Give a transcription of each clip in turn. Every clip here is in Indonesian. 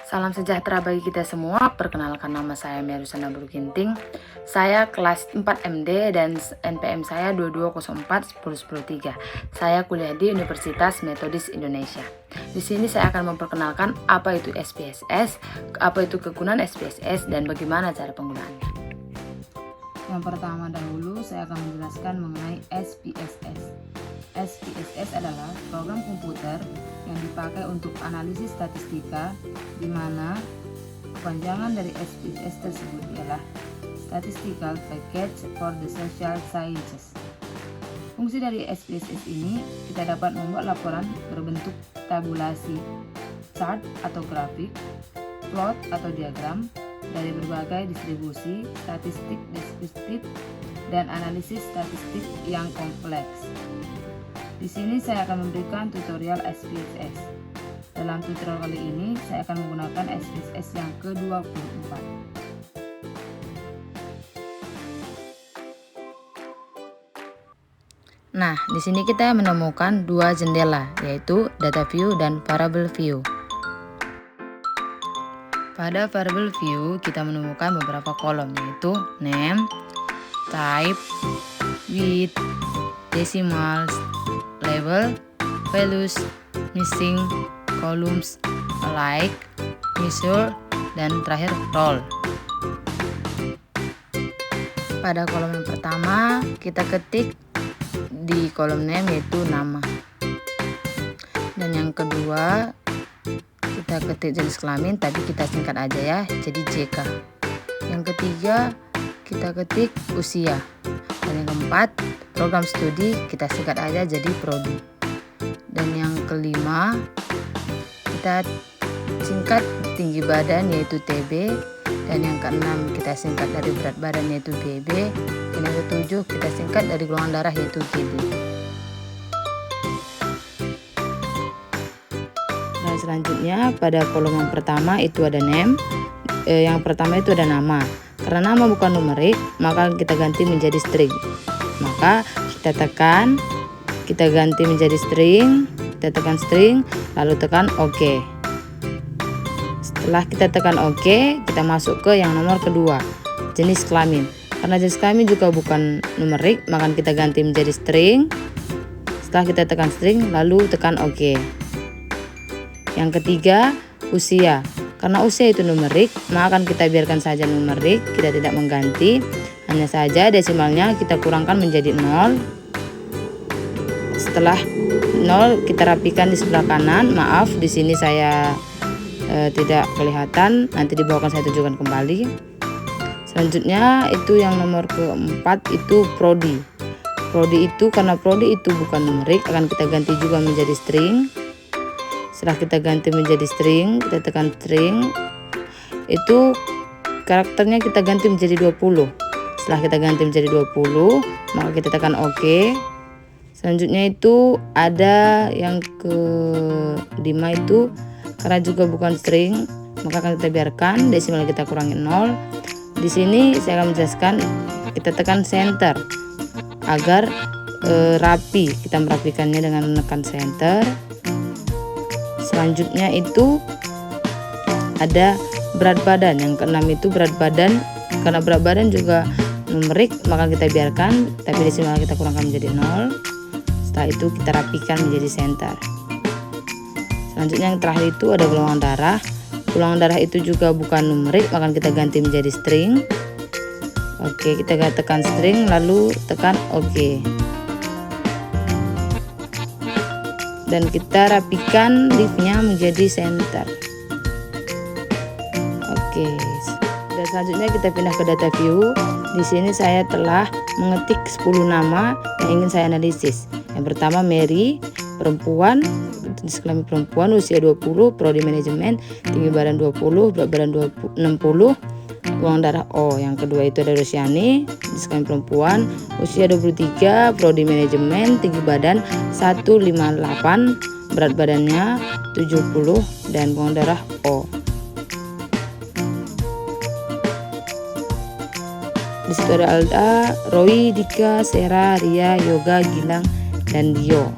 Salam sejahtera bagi kita semua. Perkenalkan, nama saya Merusana Burginting. Saya kelas 4 MD dan NPM saya 22041013. Saya kuliah di Universitas Metodis Indonesia. Di sini saya akan memperkenalkan apa itu SPSS, apa itu kegunaan SPSS, dan bagaimana cara penggunaannya. Yang pertama dahulu saya akan menjelaskan mengenai SPSS. SPSS adalah program komputer yang dipakai untuk analisis statistika, di mana kepanjangan dari SPSS tersebut ialah Statistical Package for the Social Sciences. Fungsi dari SPSS ini, kita dapat membuat laporan berbentuk tabulasi, chart atau grafik, plot atau diagram dari berbagai distribusi statistik deskriptif dan analisis statistik yang kompleks. Di sini saya akan memberikan tutorial SPSS. Dalam tutorial kali ini saya akan menggunakan SPSS yang ke-24. Nah, di sini kita menemukan dua jendela, yaitu data view dan variable view. Pada variable view kita menemukan beberapa kolom, yaitu name, type, width, decimals, label, values, missing, columns, alike, measure, dan terakhir roll. Pada kolom yang pertama kita ketik di kolom name yaitu nama, dan yang kedua kita ketik jenis kelamin, tapi kita singkat aja ya, jadi JK. Yang ketiga kita ketik usia, dan yang keempat program studi, kita singkat aja jadi prodi. Dan yang kelima kita singkat tinggi badan yaitu TB, dan yang keenam kita singkat dari berat badan yaitu BB, dan yang ketujuh kita singkat dari golongan darah yaitu GB. Nah, selanjutnya pada kolom yang pertama itu ada name, yang pertama itu ada nama. Karena nama bukan numerik, maka kita ganti menjadi string. Maka kita ganti menjadi string, kita tekan string, lalu tekan OK. Setelah kita tekan OK, kita masuk ke yang nomor kedua, jenis kelamin. Karena jenis kelamin juga bukan numerik, maka kita ganti menjadi string. Setelah kita tekan string, lalu tekan OK. Yang ketiga, usia. Karena usia itu numerik, maka kita biarkan saja numerik, kita tidak mengganti. Hanya saja desimalnya kita kurangkan menjadi 0. Setelah 0 kita rapikan di sebelah kanan. Maaf, di sini saya tidak kelihatan, nanti di bawah akan saya tunjukkan kembali. Selanjutnya itu yang nomor keempat itu prodi. Prodi itu, karena prodi itu bukan numerik, akan kita ganti juga menjadi string. Setelah kita ganti menjadi string, kita tekan string, itu karakternya kita ganti menjadi 20. Setelah kita ganti menjadi 20, maka kita tekan OK. Selanjutnya itu ada yang ke-5 itu, karena juga bukan string, maka akan kita biarkan desimal kita kurangi 0. Di sini saya akan menjelaskan, kita tekan center agar rapi. Kita merapikannya dengan menekan center. Selanjutnya itu ada berat badan. Yang keenam itu berat badan. Karena berat badan juga numerik, maka kita biarkan, tapi desimal kita kurangkan menjadi 0. Setelah itu kita rapikan menjadi center. Selanjutnya yang terakhir itu ada golongan darah. Golongan darah itu juga bukan numerik, maka kita ganti menjadi string. Oke, kita tekan string lalu tekan OK. Dan kita rapikan leaf-nya menjadi center. Oke. Dan selanjutnya kita pindah ke data view. Di sini saya telah mengetik 10 nama yang ingin saya analisis. Yang pertama Mary, perempuan, jenis kelamin perempuan, usia 20, prodi manajemen, tinggi badan 20, berat badan 60, golongan darah O. Yang kedua itu ada Rosiani, jenis kelamin perempuan, usia 23, prodi manajemen, tinggi badan 158, berat badannya 70, dan golongan darah O. Di situ ada Alda, Roy, Dika, Sera, Ria, Yoga, Gilang, dan Dio.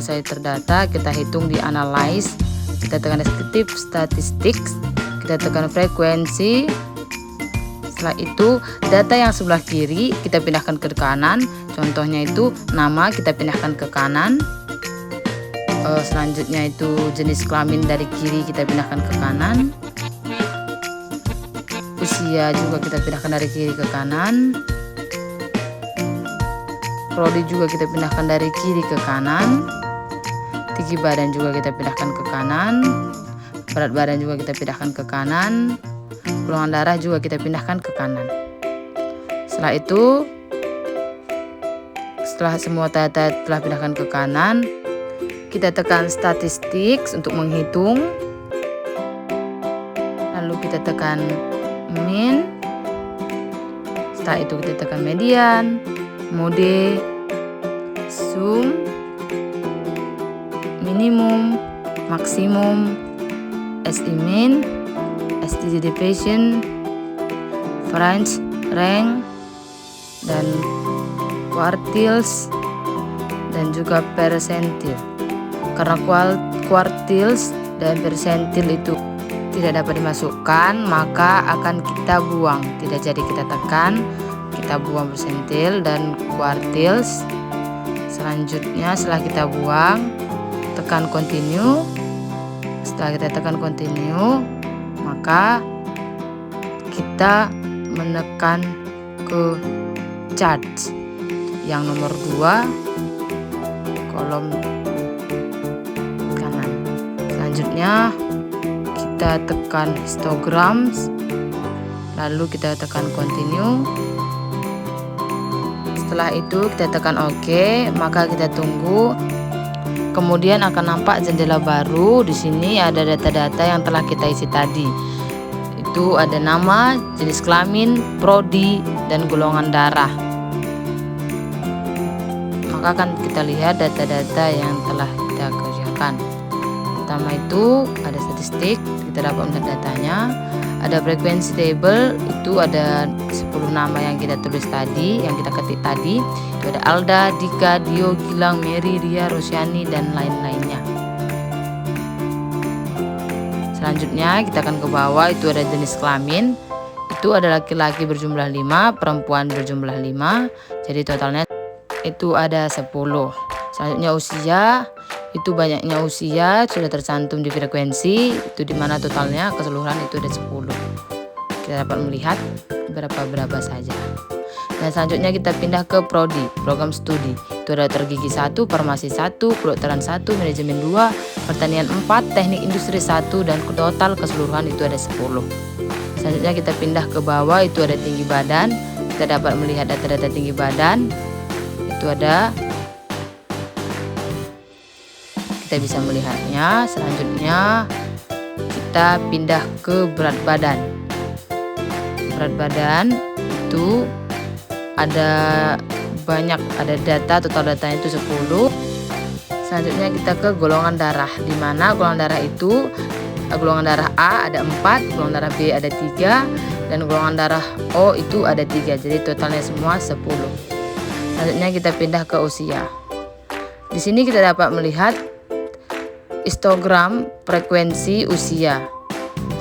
selesai terdata, kita hitung di analyze, kita tekan deskriptif statistics, kita tekan frekuensi. Setelah itu data yang sebelah kiri kita pindahkan ke kanan, contohnya itu nama kita pindahkan ke kanan. Selanjutnya itu jenis kelamin dari kiri kita pindahkan ke kanan, usia juga kita pindahkan dari kiri ke kanan, prodi juga kita pindahkan dari kiri ke kanan, tinggi badan juga kita pindahkan ke kanan, berat badan juga kita pindahkan ke kanan, golongan darah juga kita pindahkan ke kanan. Setelah itu, setelah semua data telah pindahkan ke kanan, kita tekan statistics untuk menghitung, lalu kita tekan min, setelah itu kita tekan median, mode, sum, minimum, maksimum, SI min, STG deviation, French, rank, dan quartiles, dan juga persentil. Karena quartiles dan persentil itu tidak dapat dimasukkan, maka akan kita buang, tidak jadi kita tekan, kita buang persentil dan quartiles. Selanjutnya setelah kita buang, tekan continue. Setelah kita tekan continue, maka kita menekan ke chart yang nomor 2 kolom kanan. Selanjutnya kita tekan histograms, lalu kita tekan continue. Setelah itu kita tekan OK, maka kita tunggu. Kemudian akan nampak jendela baru. Di sini ada data-data yang telah kita isi tadi. Itu ada nama, jenis kelamin, prodi, dan golongan darah. Maka akan kita lihat data-data yang telah kita kerjakan. Pertama itu ada statistik, kita dapat melihat datanya. Ada frekuensi table, itu ada 10 nama yang kita tulis tadi, yang kita ketik tadi. Itu ada Alda, Dika, Dio, Gilang, Mary, Ria, Rosyani, dan lain-lainnya. Selanjutnya kita akan ke bawah, itu ada jenis kelamin. Itu ada laki-laki berjumlah 5, perempuan berjumlah 5. Jadi totalnya itu ada 10. Selanjutnya usia, itu banyaknya usia sudah tercantum di frekuensi, itu dimana totalnya keseluruhan itu ada 10. Kita dapat melihat berapa saja. Dan selanjutnya kita pindah ke prodi, program studi. Itu ada dokter gigi 1, farmasi 1, kedokteran 1, manajemen 2, pertanian 4, teknik industri 1, dan total keseluruhan itu ada 10. Selanjutnya kita pindah ke bawah, itu ada tinggi badan. Kita dapat melihat data-data tinggi badan. Itu ada, kita bisa melihatnya. Selanjutnya kita pindah ke berat badan. Berat badan itu ada banyak, ada data, total datanya itu 10. Selanjutnya kita ke golongan darah, di mana golongan darah itu golongan darah A ada 4, golongan darah B ada 3, dan golongan darah O itu ada 3. Jadi totalnya semua 10. Selanjutnya kita pindah ke usia. Di sini kita dapat melihat histogram frekuensi usia.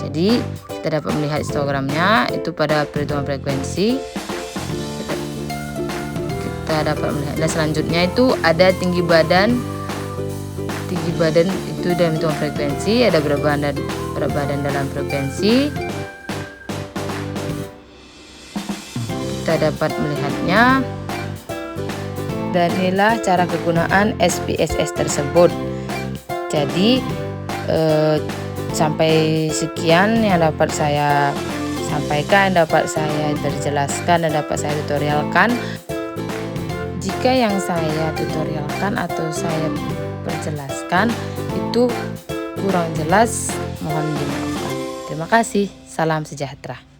Jadi kita dapat melihat histogramnya itu pada perhitungan frekuensi. Kita dapat melihat. Dan selanjutnya itu ada tinggi badan. Tinggi badan itu dalam hitungan frekuensi, ada berat badan dalam frekuensi. Kita dapat melihatnya. Dan inilah cara kegunaan SPSS tersebut. Jadi sampai sekian yang dapat saya sampaikan, dapat saya terjelaskan, dan dapat saya tutorialkan. Jika yang saya tutorialkan atau saya perjelaskan itu kurang jelas, mohon dimaafkan. Terima kasih. Salam sejahtera.